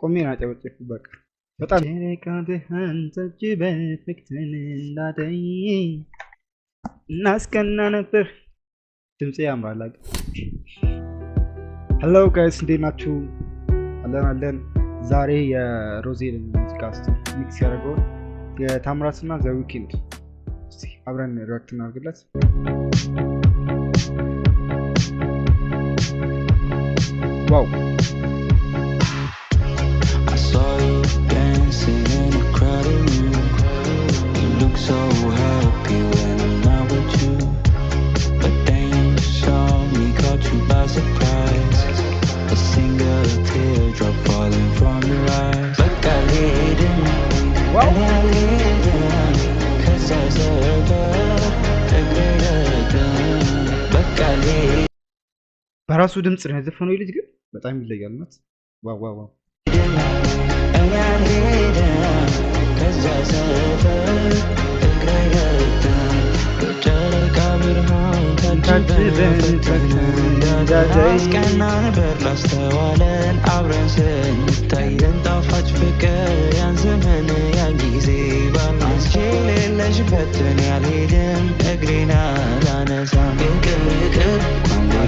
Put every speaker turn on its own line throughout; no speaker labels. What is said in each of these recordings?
ቆሜ ነው ያጨበጨብኩት። በቃ በጣም የረቃብህን ተጅበት ፍክትን እንዳደይ እናስቀና ነበር። ድምፄ ያምራል። ሄሎ ጋይስ እንዴት ናችሁ? አለን። ዛሬ የሮዜል ሙዚቃ ሚክስ ያደረገውን የታምራት እና ዘ ዊኬንድ አብረን ሪአክት እናድርግለት። ዋው
so happy when I'm not with you, but then you saw me, caught you by surprise. A single teardrop falling from your eyes. But I laid in, and I laid in, 'cause I deserve a greater gun. But I laid
በራሱ ድምጽ ነው የዘፈነው። ልጅ ግን በጣም ይለያል ማለት ዋው
and I laid in, 'cause I deserve አስቀና ነበር ላስተዋለን አብረን ስንታየን ጣፋጭ ፍቅር ያን ዘመን ያን ጊዜ ባናስቼ ሌለሽበትን ያልሄድም እግሬን አላነሳም ይቅር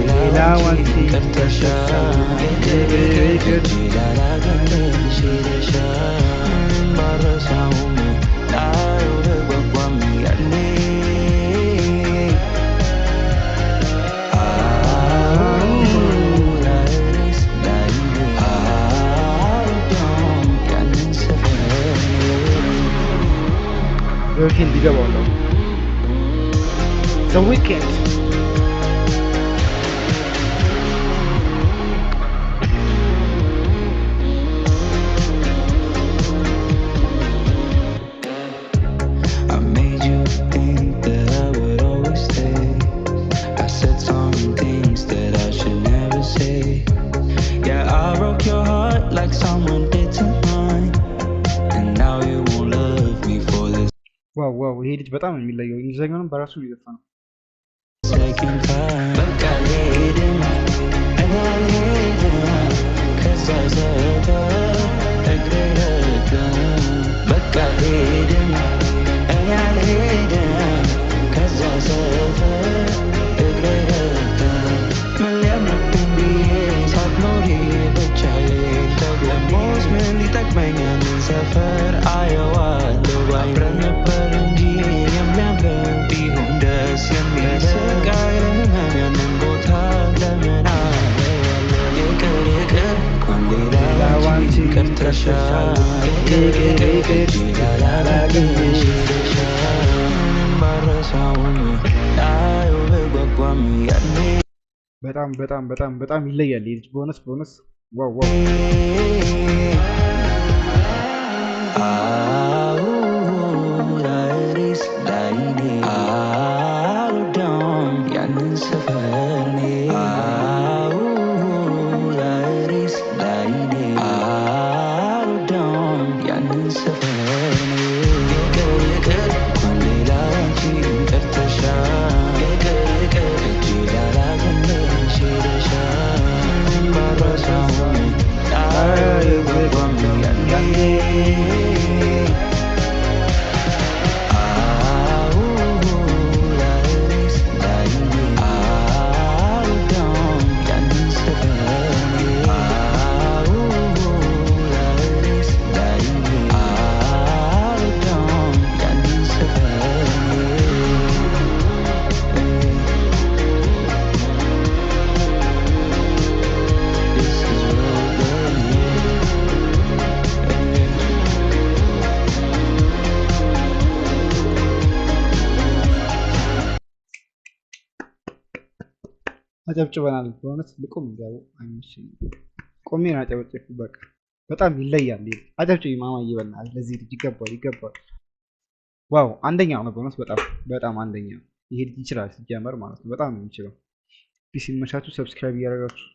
ሌላ ዋንሲ ቀርተሻል ይቅር ላላገኝሽ ሄደሻል ባረሳውም ላዩ በጓጓም ያኔ
ዊኬንድ ይገባዋለሁ። ዘ ዊኬንድ ዋው ይሄ ልጅ በጣም ነው የሚለየው። እንግሊዘኛውን በራሱ ይዘፈነው።
ሰፈር አየዋለሁ ባይረን ነበር እንጂ የሚያምር ቢሆን ደስ የሚል ስቃይ ለህመም ያንን ቦታ ለምን አየዋለሁ ይቅር ሌላ ዋንቺ ቀርተሻል ይቅር ላላገኝሽ ሄደሻል ባረሳውም ላዩ በጓጓም ያኔ
በጣም ይለያል ልጅ ቦነስ ዋው
ላይሬስ ላይኔ አልወደውም ያንን ሰፈር እኔ ላይሬስ ላይኔ አልወደውም ያንን ሰፈር እኔ ይቅር ሌላ አንቺ ቀርተሻል ይቅር እጅ ላላገኝሽ ሄደሻል ባረሳውም ላዩ በጓጓም ያኔ
አጨብጭበናል። በእውነት ልቆም እንዲያው አይመስልም። ቆሜ ነው ያጨበጨብኩት። በቃ በጣም ይለያል። አጨብጭቢ ማማዬ በእናትሽ ለዚህ ልጅ ይገባል። ዋው አንደኛው ነው በእውነት በጣም አንደኛ። ይሄ ልጅ ይችላል ሲጀመር ማለት ነው። በጣም ነው የሚችለው። ሲመቻችሁ ሰብስክራይብ እያደረጋችሁ